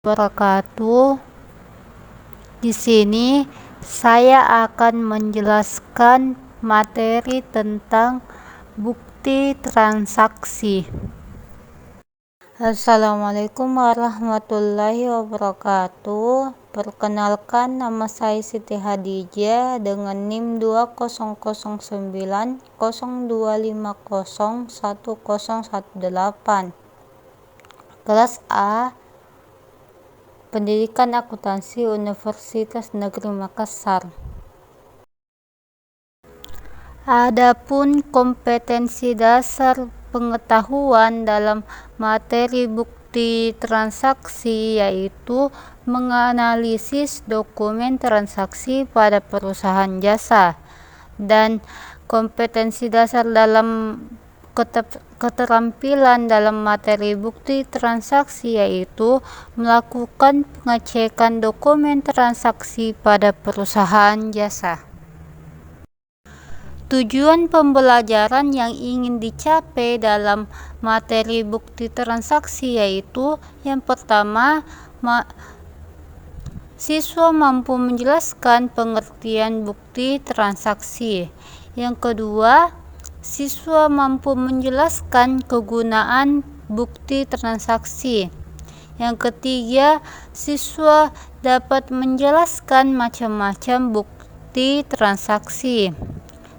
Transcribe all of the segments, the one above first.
Wabarakatuh. Di sini saya akan menjelaskan materi tentang bukti transaksi. Assalamualaikum warahmatullahi wabarakatuh. Perkenalkan, nama saya Siti Hadijah dengan NIM 200902501018. Kelas A, Pendidikan Akuntansi Universitas Negeri Makassar. Adapun kompetensi dasar pengetahuan dalam materi bukti transaksi yaitu menganalisis dokumen transaksi pada perusahaan jasa, dan kompetensi dasar dalam keterampilan dalam materi bukti transaksi yaitu melakukan pengecekan dokumen transaksi pada perusahaan jasa. Tujuan pembelajaran yang ingin dicapai dalam materi bukti transaksi yaitu yang pertama, siswa mampu menjelaskan pengertian bukti transaksi. Yang kedua, siswa mampu menjelaskan kegunaan bukti transaksi. Yang ketiga, siswa dapat menjelaskan macam-macam bukti transaksi.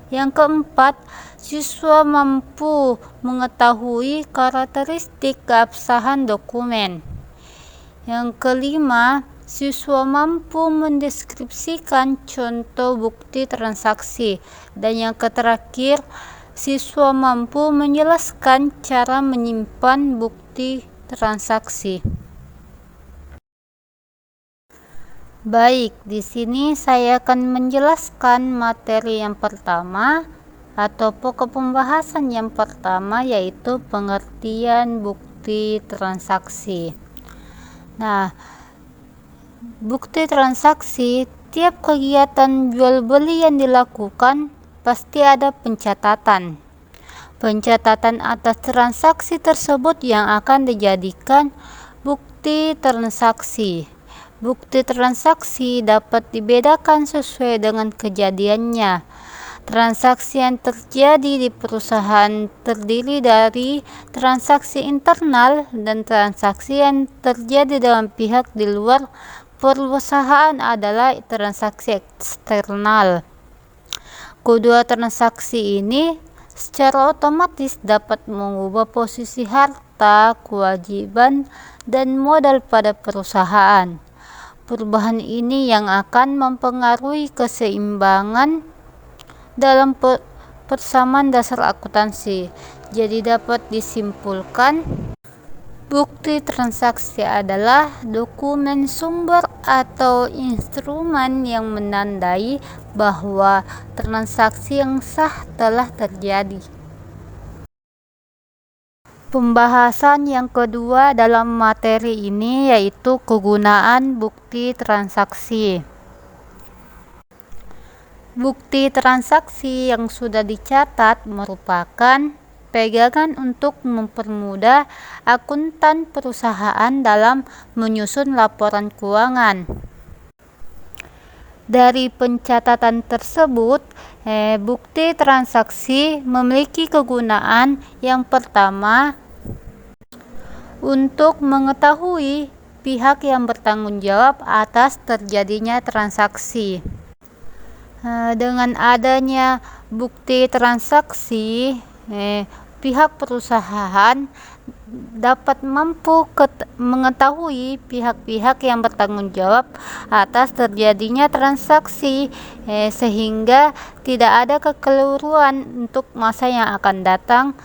Yang keempat, siswa mampu mengetahui karakteristik keabsahan dokumen. Yang kelima, siswa mampu mendeskripsikan contoh bukti transaksi. Dan yang terakhir, siswa mampu menjelaskan cara menyimpan bukti transaksi. Baik, di sini saya akan menjelaskan materi yang pertama atau pokok pembahasan yang pertama yaitu pengertian bukti transaksi. Nah, bukti transaksi, tiap kegiatan jual beli yang dilakukan pasti ada pencatatan. Pencatatan atas transaksi tersebut yang akan dijadikan bukti transaksi. Bukti transaksi dapat dibedakan sesuai dengan kejadiannya. Transaksi yang terjadi di perusahaan terdiri dari transaksi internal dan transaksi yang terjadi dengan pihak di luar perusahaan adalah transaksi eksternal. Kedua transaksi ini secara otomatis dapat mengubah posisi harta, kewajiban, dan modal pada perusahaan. Perubahan ini yang akan mempengaruhi keseimbangan dalam persamaan dasar akuntansi. Jadi dapat disimpulkan, bukti transaksi adalah dokumen sumber atau instrumen yang menandai bahwa transaksi yang sah telah terjadi. Pembahasan yang kedua dalam materi ini yaitu kegunaan bukti transaksi. Bukti transaksi yang sudah dicatat merupakan pegangan untuk mempermudah akuntan perusahaan dalam menyusun laporan keuangan. Dari pencatatan tersebut, bukti transaksi memiliki kegunaan yang pertama, untuk mengetahui pihak yang bertanggung jawab atas terjadinya transaksi. Dengan adanya bukti transaksi, pihak perusahaan dapat mampu mengetahui pihak-pihak yang bertanggung jawab atas terjadinya transaksi, sehingga tidak ada kekeliruan untuk masa yang akan datang,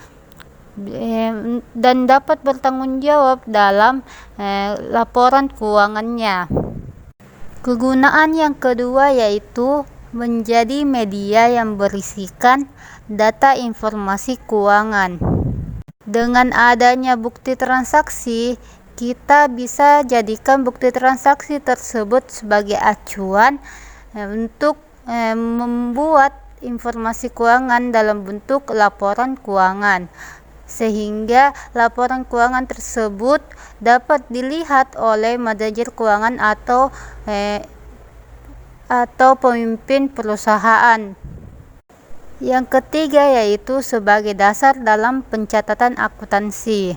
dan dapat bertanggung jawab dalam laporan keuangannya. Kegunaan yang kedua yaitu menjadi media yang berisikan data informasi keuangan. Dengan adanya bukti transaksi, kita bisa jadikan bukti transaksi tersebut sebagai acuan untuk membuat informasi keuangan dalam bentuk laporan keuangan. sehingga laporan keuangan tersebut dapat dilihat oleh manajer keuangan atau pemimpin perusahaan. Yang ketiga yaitu sebagai dasar dalam pencatatan akuntansi.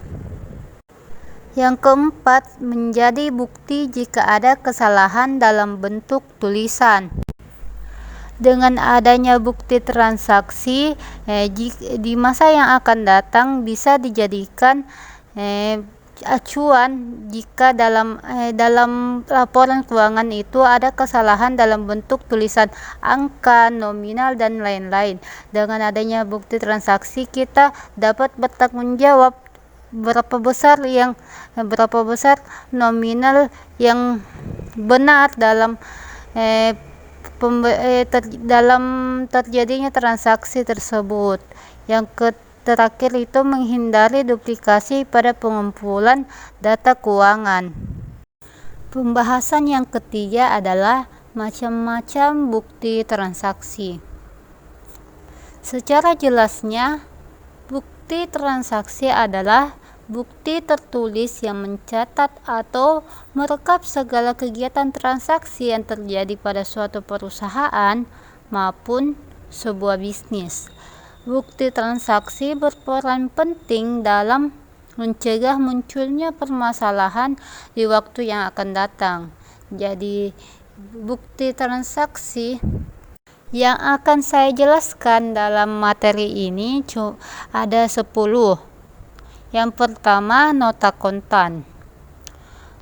Yang keempat, menjadi bukti jika ada kesalahan dalam bentuk tulisan. Dengan adanya bukti transaksi, di masa yang akan datang bisa dijadikan acuan jika dalam laporan keuangan itu ada kesalahan dalam bentuk tulisan angka, nominal, dan lain-lain. Dengan adanya bukti transaksi, kita dapat bertanggung jawab berapa besar nominal yang benar dalam terjadinya transaksi tersebut. Yang terakhir itu menghindari duplikasi pada pengumpulan data keuangan. Pembahasan yang ketiga adalah macam-macam bukti transaksi. Secara jelasnya, bukti transaksi adalah bukti tertulis yang mencatat atau merekap segala kegiatan transaksi yang terjadi pada suatu perusahaan maupun sebuah bisnis. Bukti transaksi berperan penting dalam mencegah munculnya permasalahan di waktu yang akan datang. Jadi, bukti transaksi yang akan saya jelaskan dalam materi ini ada 10. Yang pertama, nota kontan.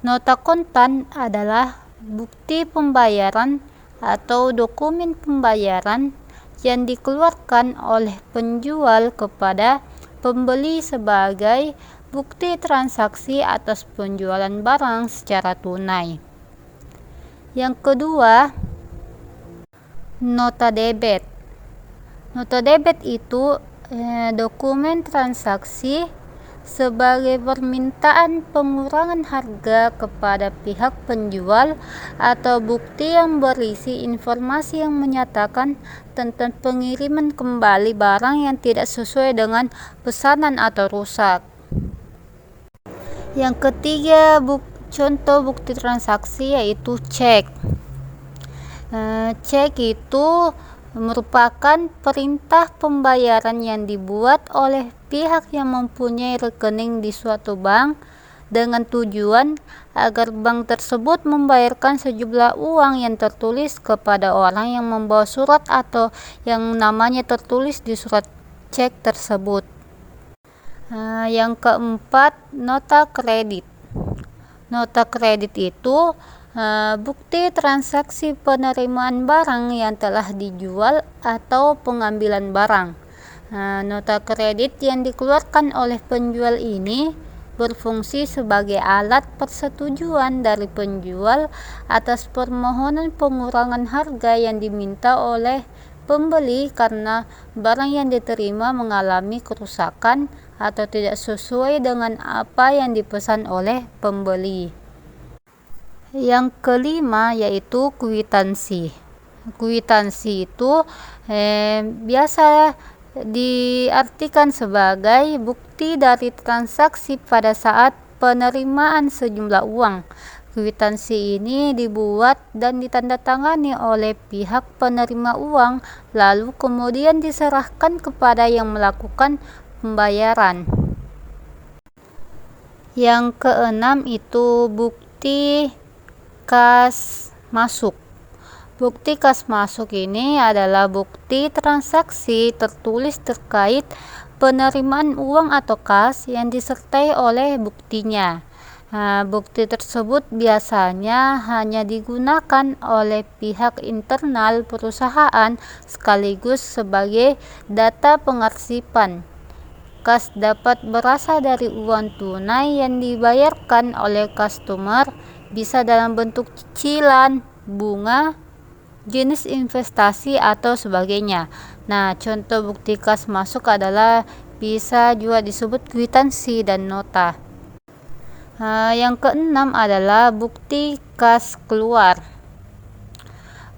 Nota kontan adalah bukti pembayaran atau dokumen pembayaran yang dikeluarkan oleh penjual kepada pembeli sebagai bukti transaksi atas penjualan barang secara tunai. Yang kedua, nota debit. Nota debit itu dokumen transaksi sebagai permintaan pengurangan harga kepada pihak penjual atau bukti yang berisi informasi yang menyatakan tentang pengiriman kembali barang yang tidak sesuai dengan pesanan atau rusak. Yang ketiga, contoh bukti transaksi yaitu cek. Cek itu merupakan perintah pembayaran yang dibuat oleh pihak yang mempunyai rekening di suatu bank dengan tujuan agar bank tersebut membayarkan sejumlah uang yang tertulis kepada orang yang membawa surat atau yang namanya tertulis di surat cek tersebut. Yang keempat, nota kredit. Nota kredit itu bukti transaksi penerimaan barang yang telah dijual atau pengambilan barang. Nota kredit yang dikeluarkan oleh penjual ini berfungsi sebagai alat persetujuan dari penjual atas permohonan pengurangan harga yang diminta oleh pembeli karena barang yang diterima mengalami kerusakan atau tidak sesuai dengan apa yang dipesan oleh pembeli. Yang kelima yaitu kwitansi. Kwitansi itu biasa diartikan sebagai bukti dari transaksi pada saat penerimaan sejumlah uang. Kwitansi ini dibuat dan ditandatangani oleh pihak penerima uang, lalu kemudian diserahkan kepada yang melakukan pembayaran. Yang keenam itu bukti kas masuk. Bukti kas masuk ini adalah bukti transaksi tertulis terkait penerimaan uang atau kas yang disertai oleh buktinya. Bukti tersebut biasanya hanya digunakan oleh pihak internal perusahaan sekaligus sebagai data pengarsipan. Kas dapat berasal dari uang tunai yang dibayarkan oleh customer, bisa dalam bentuk cicilan, bunga, jenis investasi, atau sebagainya. Contoh bukti kas masuk adalah bisa juga disebut kwitansi dan nota. Yang keenam adalah bukti kas keluar.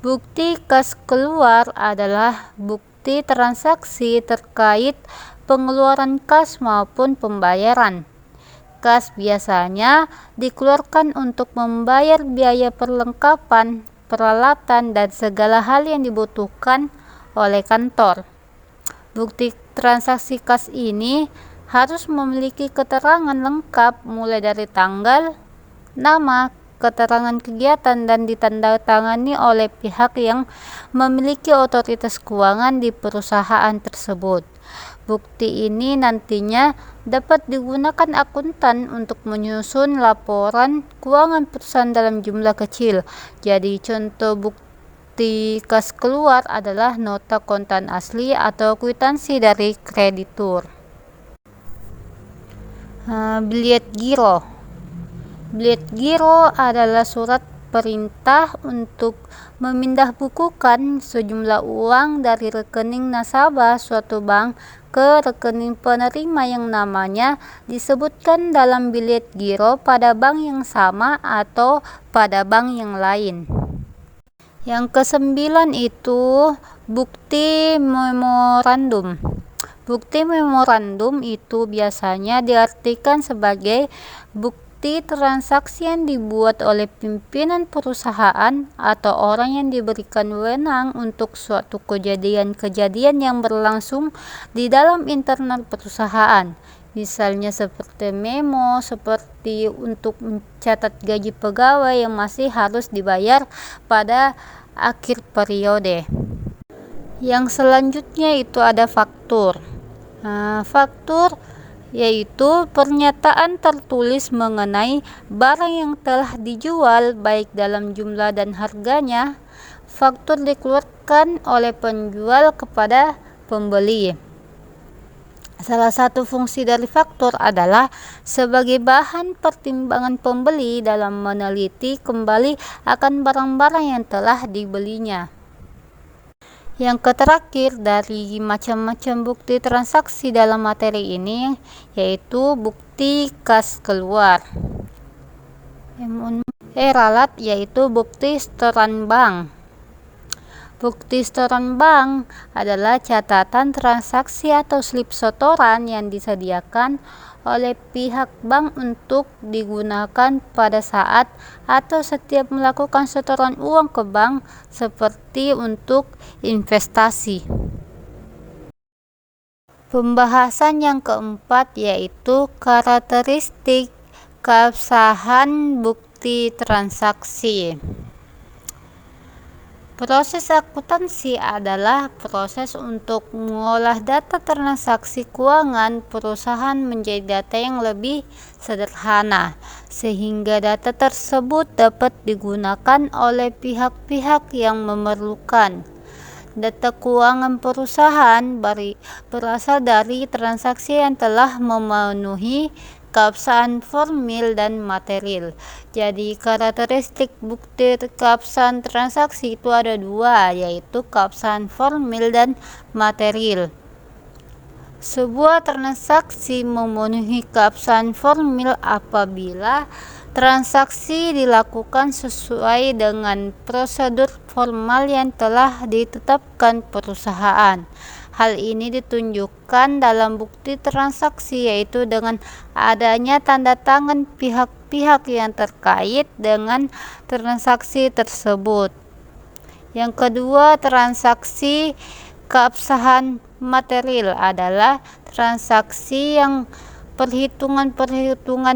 Bukti kas keluar adalah bukti transaksi terkait pengeluaran kas maupun pembayaran. Kas biasanya dikeluarkan untuk membayar biaya perlengkapan, peralatan, dan segala hal yang dibutuhkan oleh kantor. Bukti transaksi kas ini harus memiliki keterangan lengkap mulai dari tanggal, nama, keterangan kegiatan, dan ditandatangani oleh pihak yang memiliki otoritas keuangan di perusahaan tersebut. Bukti ini nantinya dapat digunakan akuntan untuk menyusun laporan keuangan perusahaan dalam jumlah kecil. Jadi contoh bukti kas keluar adalah nota kontan asli atau kwitansi dari kreditur. Biliet giro. Biliet giro adalah surat perintah untuk memindahbukukan sejumlah uang dari rekening nasabah suatu bank ke rekening penerima yang namanya disebutkan dalam biliet giro pada bank yang sama atau pada bank yang lain. Yang ke-9 itu bukti memorandum. Bukti memorandum itu biasanya diartikan sebagai bukti transaksi yang dibuat oleh pimpinan perusahaan atau orang yang diberikan wewenang untuk suatu kejadian-kejadian yang berlangsung di dalam internal perusahaan. Misalnya seperti memo, seperti untuk mencatat gaji pegawai yang masih harus dibayar pada akhir periode. Yang selanjutnya itu ada faktur. Faktur yaitu pernyataan tertulis mengenai barang yang telah dijual baik dalam jumlah dan harganya. Faktur dikeluarkan oleh penjual kepada pembeli. Salah satu fungsi dari faktur adalah sebagai bahan pertimbangan pembeli dalam meneliti kembali akan barang-barang yang telah dibelinya. Yang terakhir dari macam-macam bukti transaksi dalam materi ini yaitu bukti kas keluar. Ralat yaitu bukti setoran bank. Bukti setoran bank adalah catatan transaksi atau slip setoran yang disediakan oleh pihak bank untuk digunakan pada saat atau setiap melakukan setoran uang ke bank seperti untuk investasi. Pembahasan yang keempat yaitu karakteristik keabsahan bukti transaksi. Proses akuntansi adalah proses untuk mengolah data transaksi keuangan perusahaan menjadi data yang lebih sederhana, sehingga data tersebut dapat digunakan oleh pihak-pihak yang memerlukan. Data keuangan perusahaan berasal dari transaksi yang telah memenuhi keabsahan formil dan material. Jadi karakteristik bukti keabsahan transaksi itu ada dua, yaitu keabsahan formil dan material. Sebuah transaksi memenuhi keabsahan formil apabila transaksi dilakukan sesuai dengan prosedur formal yang telah ditetapkan perusahaan. Hal ini ditunjukkan dalam bukti transaksi, yaitu dengan adanya tanda tangan pihak-pihak yang terkait dengan transaksi tersebut. Yang kedua, transaksi keabsahan material adalah transaksi yang perhitungan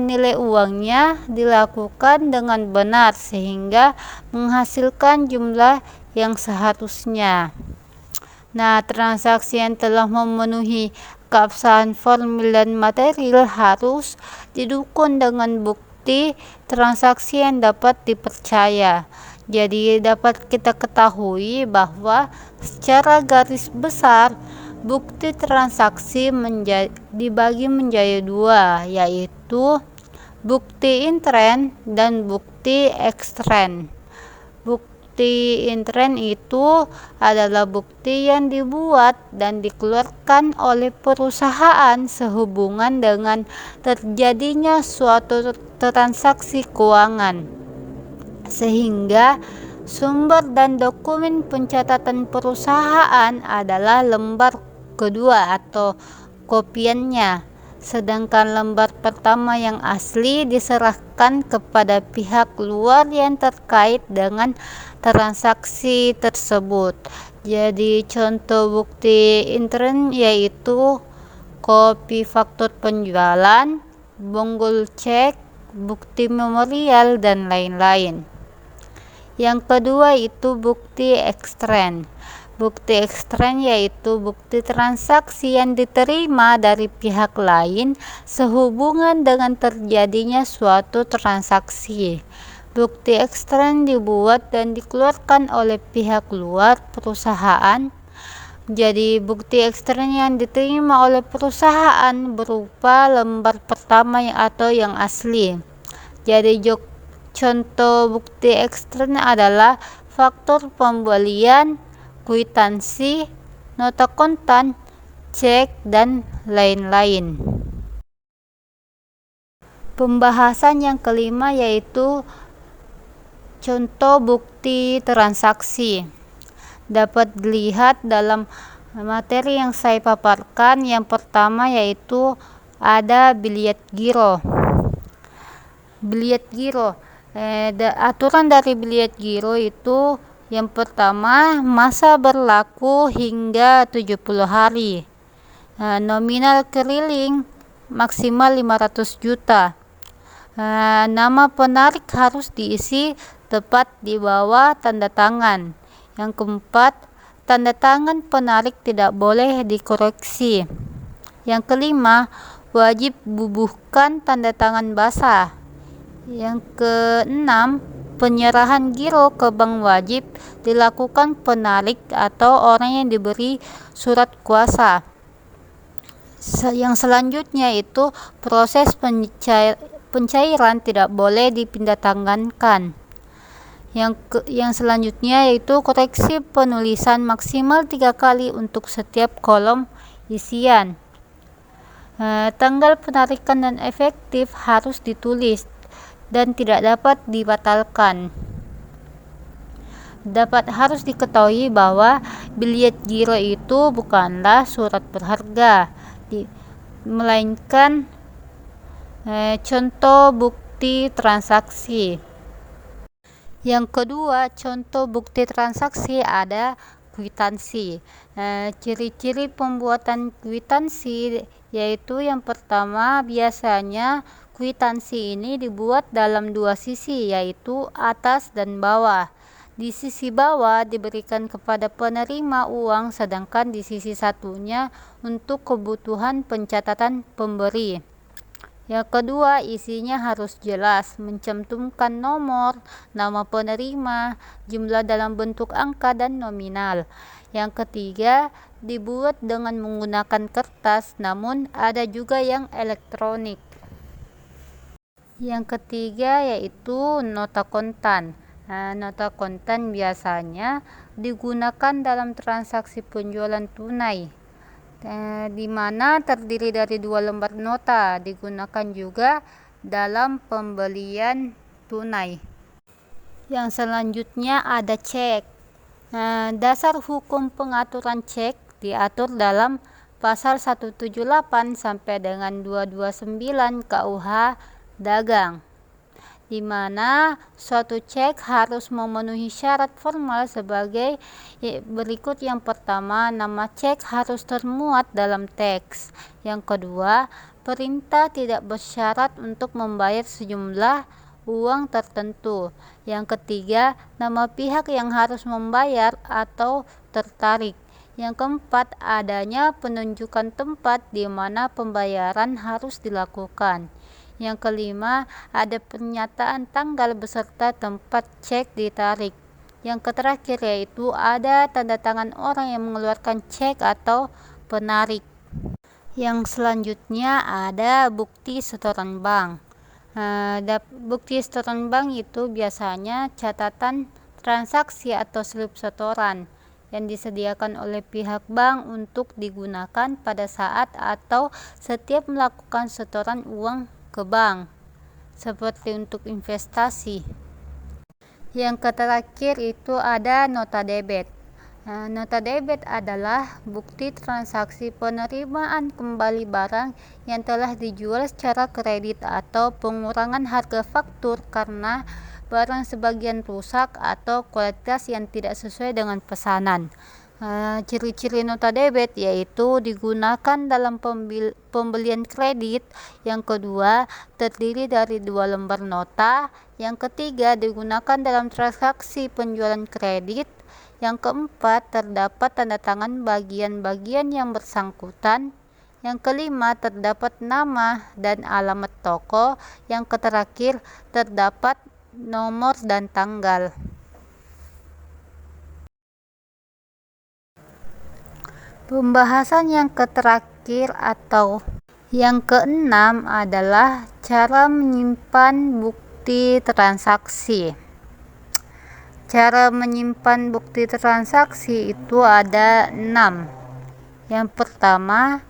nilai uangnya dilakukan dengan benar sehingga menghasilkan jumlah yang seharusnya. Nah, transaksi yang telah memenuhi keabsahan formil dan material harus didukung dengan bukti transaksi yang dapat dipercaya. Jadi dapat kita ketahui bahwa secara garis besar bukti transaksi dibagi menjadi dua, yaitu bukti intern dan bukti ekstern. Bukti intern itu adalah bukti yang dibuat dan dikeluarkan oleh perusahaan sehubungan dengan terjadinya suatu transaksi keuangan, sehingga sumber dan dokumen pencatatan perusahaan adalah lembar kedua atau kopiannya, sedangkan lembar pertama yang asli diserahkan kepada pihak luar yang terkait dengan transaksi tersebut. Jadi contoh bukti intern yaitu kopi faktur penjualan, bonggol cek, bukti memorial, dan lain-lain. Yang kedua itu bukti ekstern. Bukti ekstern yaitu bukti transaksi yang diterima dari pihak lain sehubungan dengan terjadinya suatu transaksi. Bukti ekstern dibuat dan dikeluarkan oleh pihak luar perusahaan. Jadi bukti ekstern yang diterima oleh perusahaan berupa lembar pertama atau yang asli. Jadi contoh bukti ekstern adalah faktur pembelian, kwitansi, nota kontan, cek, dan lain-lain. Pembahasan yang kelima yaitu contoh bukti transaksi. Dapat dilihat dalam materi yang saya paparkan. Yang pertama yaitu ada biliet giro. Biliet giro. Aturan dari biliet giro itu yang pertama, masa berlaku hingga 70 hari. Nominal keliling maksimal 500 juta. Nama penarik harus diisi tepat di bawah tanda tangan. Yang keempat, tanda tangan penarik tidak boleh dikoreksi. Yang kelima, wajib bubuhkan tanda tangan basah. Yang keenam, penyerahan giro ke bank wajib dilakukan penarik atau orang yang diberi surat kuasa. Yang selanjutnya itu proses pencairan tidak boleh dipindah tangankan. Yang selanjutnya yaitu koreksi penulisan maksimal 3 kali untuk setiap kolom isian. Tanggal penarikan dan efektif harus ditulis dan tidak dapat dibatalkan. Harus diketahui bahwa biliet giro itu bukanlah surat berharga, melainkan contoh bukti transaksi. Yang kedua, contoh bukti transaksi ada kwitansi. Ciri-ciri pembuatan kwitansi yaitu yang pertama, biasanya kwitansi ini dibuat dalam 2 sisi, yaitu atas dan bawah. Di sisi bawah diberikan kepada penerima uang, sedangkan di sisi satunya untuk kebutuhan pencatatan pemberi. Yang kedua, isinya harus jelas, mencantumkan nomor, nama penerima, jumlah dalam bentuk angka dan nominal. Yang ketiga, dibuat dengan menggunakan kertas, namun ada juga yang elektronik. Yang ketiga yaitu nota kontan. Nota kontan biasanya digunakan dalam transaksi penjualan tunai, di mana terdiri dari 2 lembar nota. Digunakan juga dalam pembelian tunai. Yang selanjutnya ada cek. Dasar hukum pengaturan cek diatur dalam pasal 178 sampai dengan 229 KUH Dagang, di mana suatu cek harus memenuhi syarat formal sebagai berikut. Yang pertama, nama cek harus termuat dalam teks. Yang kedua, perintah tidak bersyarat untuk membayar sejumlah uang tertentu. Yang ketiga, nama pihak yang harus membayar atau tertarik. Yang keempat, adanya penunjukan tempat di mana pembayaran harus dilakukan. Yang kelima, ada pernyataan tanggal beserta tempat cek ditarik. Yang terakhir yaitu ada tanda tangan orang yang mengeluarkan cek atau penarik. Yang selanjutnya ada bukti setoran bank. Bukti setoran bank itu biasanya catatan transaksi atau slip setoran yang disediakan oleh pihak bank untuk digunakan pada saat atau setiap melakukan setoran uang ke bank, seperti untuk investasi. Yang terakhir itu ada nota debit. Nota debit adalah bukti transaksi penerimaan kembali barang yang telah dijual secara kredit atau pengurangan harga faktur karena barang sebagian rusak atau kualitas yang tidak sesuai dengan pesanan. Ciri-ciri nota debit yaitu digunakan dalam pembelian kredit. Yang kedua, terdiri dari 2 lembar nota. Yang ketiga, digunakan dalam transaksi penjualan kredit. Yang keempat, terdapat tanda tangan bagian-bagian yang bersangkutan. Yang kelima, terdapat nama dan alamat toko. Yang terakhir, terdapat nomor dan tanggal. Pembahasan yang terakhir atau yang keenam adalah cara menyimpan bukti transaksi. Cara menyimpan bukti transaksi itu ada 6. Yang pertama,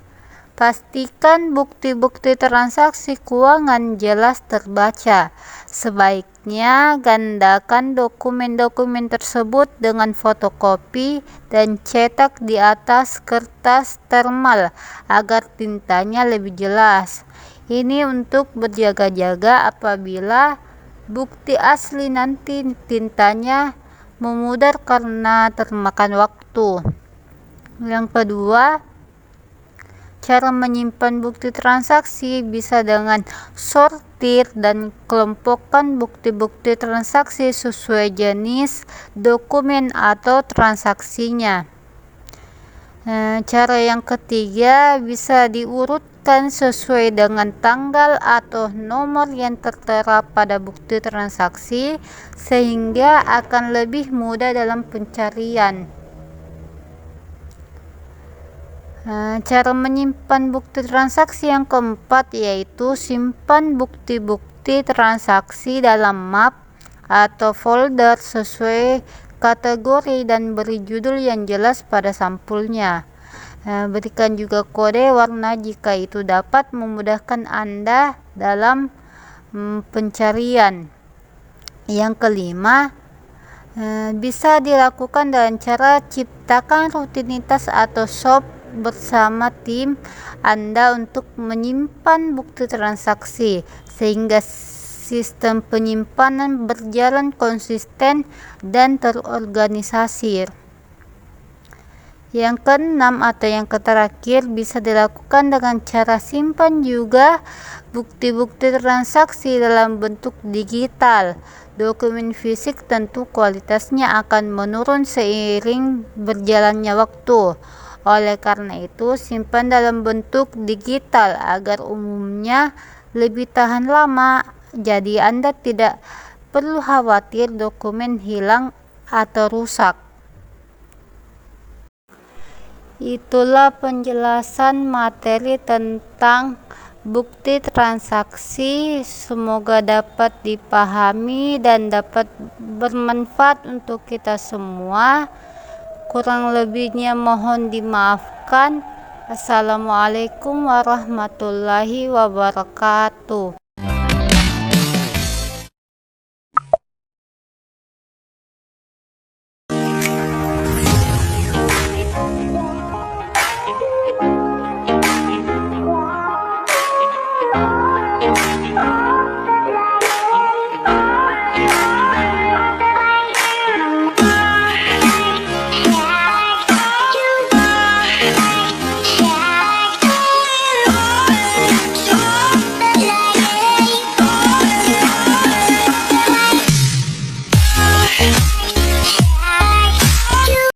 pastikan bukti-bukti transaksi keuangan jelas terbaca. Sebaiknya gandakan dokumen-dokumen tersebut dengan fotokopi dan cetak di atas kertas termal agar tintanya lebih jelas. Ini untuk berjaga-jaga apabila bukti asli nanti tintanya memudar karena termakan waktu. Yang kedua, cara menyimpan bukti transaksi bisa dengan sortir dan kelompokkan bukti-bukti transaksi sesuai jenis dokumen atau transaksinya. Cara yang ketiga bisa diurutkan sesuai dengan tanggal atau nomor yang tertera pada bukti transaksi sehingga akan lebih mudah dalam pencarian. Cara menyimpan bukti transaksi yang keempat yaitu simpan bukti-bukti transaksi dalam map atau folder sesuai kategori dan beri judul yang jelas pada sampulnya. Berikan juga kode warna jika itu dapat memudahkan Anda dalam pencarian. Yang kelima, bisa dilakukan dengan cara ciptakan rutinitas atau SOP bersama tim Anda untuk menyimpan bukti transaksi sehingga sistem penyimpanan berjalan konsisten dan terorganisasi. Yang keenam atau yang terakhir bisa dilakukan dengan cara simpan juga bukti-bukti transaksi dalam bentuk digital. Dokumen fisik tentu kualitasnya akan menurun seiring berjalannya waktu. Oleh karena itu, simpan dalam bentuk digital agar umumnya lebih tahan lama. Jadi Anda tidak perlu khawatir dokumen hilang atau rusak. Itulah penjelasan materi tentang bukti transaksi. Semoga dapat dipahami dan dapat bermanfaat untuk kita semua. Kurang lebihnya mohon dimaafkan. Assalamualaikum warahmatullahi wabarakatuh.